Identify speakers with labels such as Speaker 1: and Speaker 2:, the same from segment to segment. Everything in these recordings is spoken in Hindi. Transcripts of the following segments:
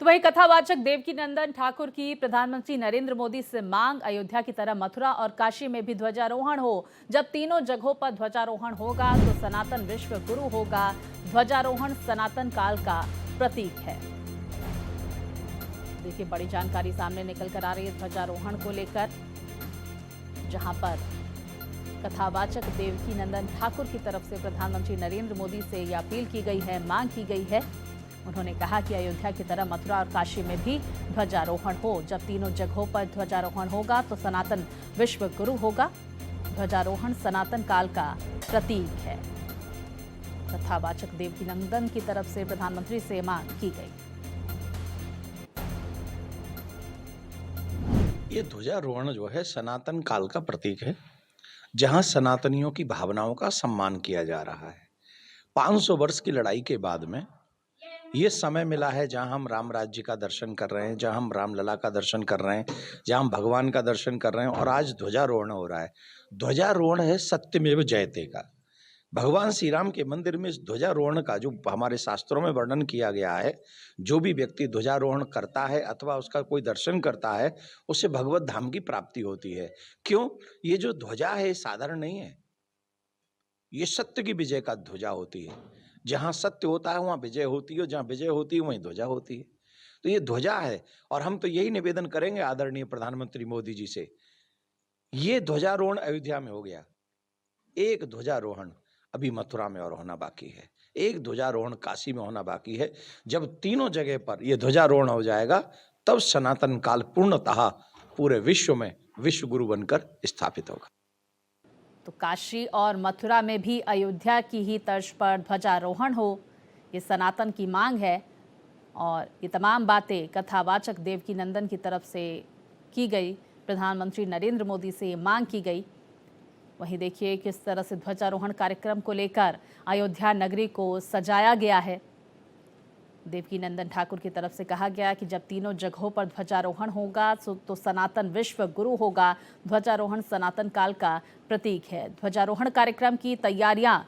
Speaker 1: तो वही कथावाचक देवकीनंदन ठाकुर की प्रधानमंत्री नरेंद्र मोदी से मांग, अयोध्या की तरह मथुरा और काशी में भी ध्वजारोहण हो। जब तीनों जगहों पर ध्वजारोहण होगा तो सनातन विश्व गुरु होगा। ध्वजारोहण सनातन काल का प्रतीक है। देखिए, बड़ी जानकारी सामने निकल कर आ रही है ध्वजारोहण को लेकर, जहां पर कथावाचक देवकीनंदन ठाकुर की तरफ से प्रधानमंत्री नरेंद्र मोदी से यह अपील की गई है, मांग की गई है। उन्होंने कहा कि अयोध्या की तरह मथुरा और काशी में भी ध्वजारोहण हो। जब तीनों जगहों पर ध्वजारोहण होगा तो सनातन विश्व गुरु होगा। ध्वजारोहण सनातन काल का प्रतीक है। कथावाचक देवकीनंदन की तरफ से प्रधानमंत्री से मांग की गई।
Speaker 2: ये ध्वजारोहण जो है सनातन काल का प्रतीक है, जहां सनातनियों की भावनाओं का सम्मान किया जा रहा है। 500 वर्ष की लड़ाई के बाद में ये समय मिला है जहां हम राम राज्य का दर्शन कर रहे हैं, जहां हम रामलला का दर्शन कर रहे हैं, जहां हम भगवान का दर्शन कर रहे हैं और आज ध्वजारोहण हो रहा है। ध्वजारोहण है सत्यमेव जयते का। भगवान श्री राम के मंदिर में इस ध्वजारोहण का जो हमारे शास्त्रों में वर्णन किया गया है, जो भी व्यक्ति ध्वजारोहण करता है अथवा उसका कोई दर्शन करता है, उससे भगवत धाम की प्राप्ति होती है। क्यों? ये जो ध्वजा है ये साधारण नहीं है, ये सत्य की विजय का ध्वजा होती है। जहां सत्य होता है वहां विजय होती है, जहां विजय होती है वहीं ध्वजा होती है। तो ये ध्वजा है और हम तो यही निवेदन करेंगे आदरणीय प्रधानमंत्री मोदी जी से। ये ध्वजारोहण अयोध्या में हो गया, एक ध्वजारोहण अभी मथुरा में और होना बाकी है, एक ध्वजारोहण काशी में होना बाकी है। जब तीनों जगह पर यह ध्वजारोहण हो जाएगा तब सनातन काल पूर्णतः पूरे विश्व में विश्व गुरु बनकर स्थापित होगा।
Speaker 1: तो काशी और मथुरा में भी अयोध्या की ही तर्ज पर ध्वजारोहण हो, ये सनातन की मांग है। और ये तमाम बातें कथावाचक देवकीनंदन की तरफ से की गई, प्रधानमंत्री नरेंद्र मोदी से मांग की गई। वहीं देखिए किस तरह से ध्वजारोहण कार्यक्रम को लेकर अयोध्या नगरी को सजाया गया है। देवकीनंदन ठाकुर की तरफ से कहा गया कि जब तीनों जगहों पर ध्वजारोहण होगा तो सनातन विश्व गुरु होगा। ध्वजारोहण सनातन काल का प्रतीक है। ध्वजारोहण कार्यक्रम की तैयारियां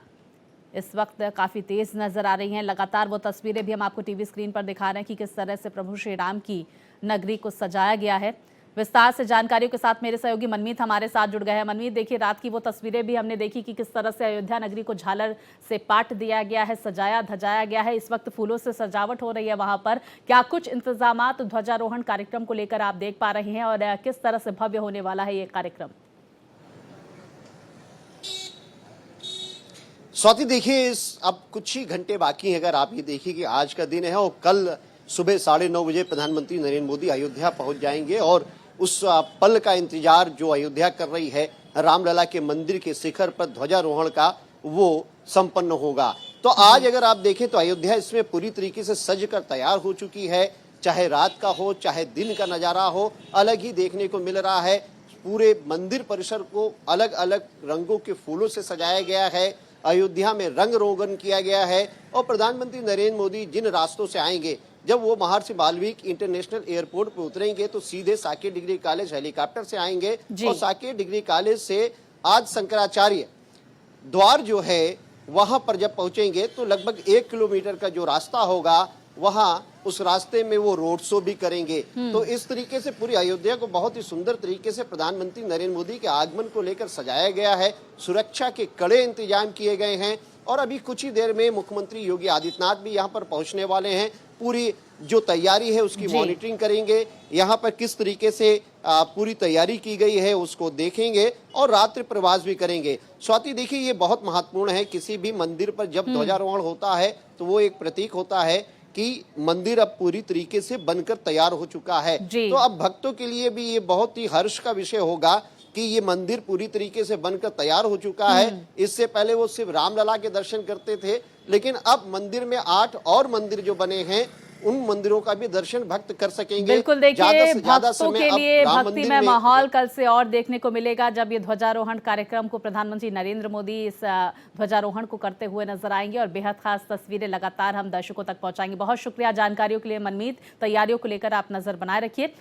Speaker 1: इस वक्त काफ़ी तेज़ नज़र आ रही हैं। लगातार वो तस्वीरें भी हम आपको टीवी स्क्रीन पर दिखा रहे हैं कि किस तरह से प्रभु श्री राम की नगरी को सजाया गया है। विस्तार से जानकारियों के साथ मेरे सहयोगी मनमीत हमारे साथ जुड़ गए हैं। मनमीत, देखिए, रात की वो तस्वीरें भी हमने देखी कि किस तरह से अयोध्या नगरी को झालर से पाट दिया गया है, सजाया धजाया गया है। इस वक्त फूलों से सजावट हो रही है वहां पर। क्या कुछ इंतजामात ध्वजारोहण कार्यक्रम को लेकर आप देख पा रहे हैं और किस तरह से भव्य होने वाला है ये कार्यक्रम?
Speaker 3: स्वाति, देखिए, अब कुछ ही घंटे बाकी हैं। अगर आप ये देखिए कि आज का दिन है और कल सुबह 9:30 बजे प्रधानमंत्री नरेंद्र मोदी अयोध्या पहुंच जाएंगे और उस पल का इंतजार जो अयोध्या कर रही है, रामलला के मंदिर के शिखर पर ध्वजारोहण का, वो संपन्न होगा। तो आज अगर आप देखें तो अयोध्या इसमें पूरी तरीके से सज कर तैयार हो चुकी है। चाहे रात का हो चाहे दिन का नजारा हो, अलग ही देखने को मिल रहा है। पूरे मंदिर परिसर को अलग अलग रंगों के फूलों से सजाया गया है। अयोध्या में रंग रोगन किया गया है और प्रधानमंत्री नरेंद्र मोदी जिन रास्तों से आएंगे, जब वो महर्षि वाल्मीकि इंटरनेशनल एयरपोर्ट पर उतरेंगे तो सीधे साकेत डिग्री कॉलेज हेलीकॉप्टर से आएंगे और साकेत डिग्री कॉलेज से आज शंकराचार्य द्वार जो है वहां पर जब पहुंचेंगे तो लगभग 1 किलोमीटर का जो रास्ता होगा, वहां उस रास्ते में वो रोड शो भी करेंगे। तो इस तरीके से पूरी अयोध्या को बहुत ही सुंदर तरीके से प्रधानमंत्री नरेंद्र मोदी के आगमन को लेकर सजाया गया है। सुरक्षा के कड़े इंतजाम किए गए हैं और अभी कुछ ही देर में मुख्यमंत्री योगी आदित्यनाथ भी यहाँ पर पहुंचने वाले हैं। पूरी जो तैयारी है उसकी मॉनिटरिंग करेंगे, यहाँ पर किस तरीके से पूरी तैयारी की गई है उसको देखेंगे और रात्रि प्रवास भी करेंगे। स्वाति, देखिए, ये बहुत महत्वपूर्ण है। किसी भी मंदिर पर जब ध्वजारोहण होता है तो वो एक प्रतीक होता है कि मंदिर अब पूरी तरीके से बनकर तैयार हो चुका है। तो अब भक्तों के लिए भी ये बहुत ही हर्ष का विषय होगा कि ये मंदिर पूरी तरीके से बनकर तैयार हो चुका है। इससे पहले वो सिर्फ रामलला के दर्शन करते थे, लेकिन अब मंदिर में 8 और मंदिर जो बने हैं उन मंदिरों का भी दर्शन भक्त कर सकेंगे।
Speaker 1: बिल्कुल, देखिए, भक्तों के लिए भक्तिमय माहौल कल से और देखने को मिलेगा जब ये ध्वजारोहण कार्यक्रम को प्रधानमंत्री नरेंद्र मोदी इस ध्वजारोहण को करते हुए नजर आएंगे और बेहद खास तस्वीरें लगातार हम दर्शकों तक पहुंचाएंगे। बहुत शुक्रिया जानकारियों के लिए मनमीत। तैयारियों को लेकर आप नजर बनाए रखिए।